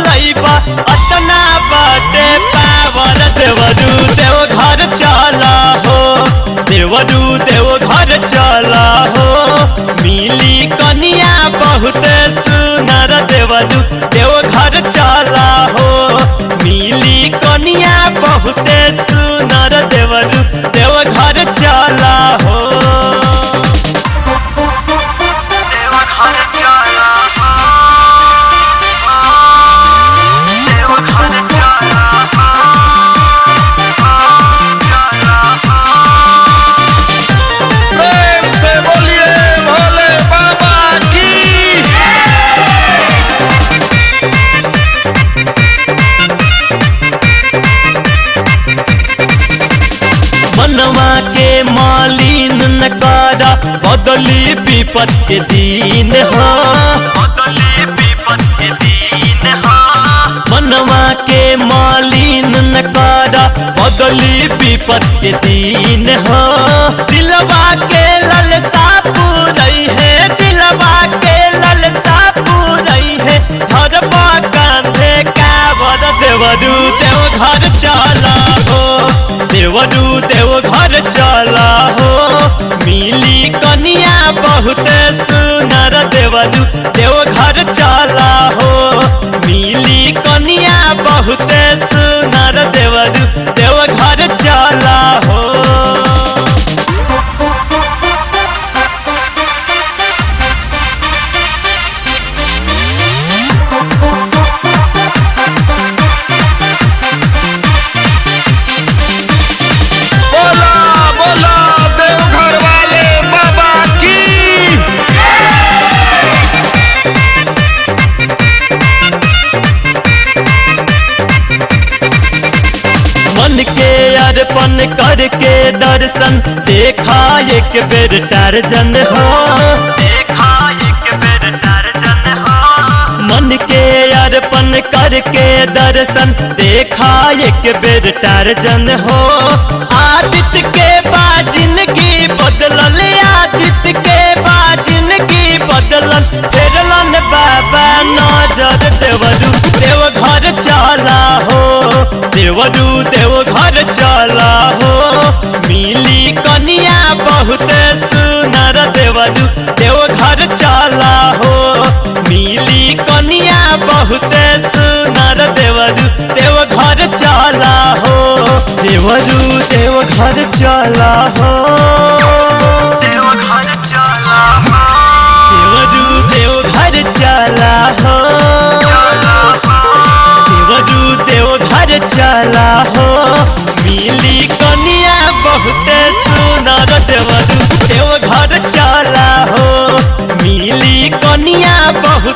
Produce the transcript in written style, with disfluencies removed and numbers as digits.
लइबा अतना बाटे पावर देवरू देव घर चला हो देवरू देव घर चला हो मिली कनिया बहुत सुनर देवरू देव घर चला हो मिली कनिया बहुत सुनर देवरू देव घर चला हो देव घर चला हो देव घर चला हो प्रेम से बोलिए भोले बाबा की। मनवा के मालिन न करा बदली विपत के दिन हो बदली विपत के दिन हो मनवा के मालिन न करा बदली विपत के दिन हो दिलवा के ललसा पूरई है दिलवा के ललसा पूरई है धरबा कांधे कावर देवरू देव घर चला हो देवरू देव घर चला हो मिली कनिया बहुत सुनर देवरू देव घर चला हो मिली कनिया बहुत सुनर देवरू देव घर चला हो बोला बोला देवघर वाले बाबा की। मन के अर्पण करके दर्शन देखा एक बेर टारजन हो देखा एक बेर टारजन हो मन के अर्पण करके दर्शन देखा एक बेर टारजन हो आदित्य के जिंदगी बदलल आदित्य के जिंदगी बदलन फेरलन बाबा नजर देवरू देव घर चला हो देवरू देव घर चला हो मिली कनिया बहुत सुनर देवरू देव घर चला हो मिली कनिया बहुत सुनर देवरू देव घर चला हो देवरू देव घर चला हो देव घर चला हो देवरू देव घर चला हो देवरू देव घर चला हो मिली कनिया बहुत सुनर देवरू देव घर चला हो मिली कनिया बहुत